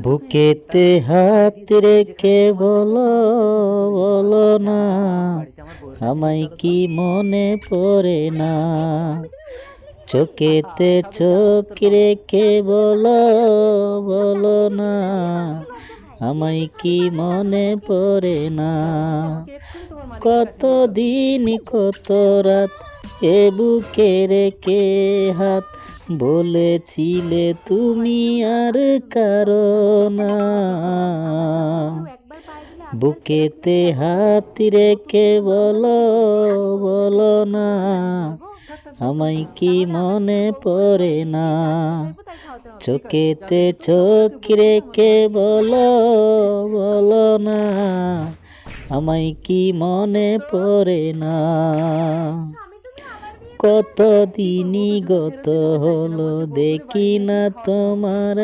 বুকেতে হাত রেখে বলো বলো না, আমায় কি মনে পড়ে না। চোখেতে চোখ রেখে বলো বলো না, আমায় কি মনে পড়ে না। কত দিন কত রাত এ বুকে রেখে হাত, বলেছিলে তুমি আর কারো না। বুকেতে হাত রেখে বলো বলো না, আমায় কি মনে পড়ে না। চোখেতে চোখ রেখে বলো বলো না, আমায় কি মনে পড়ে না। কত দিনই গত হলো দেখি না তোমার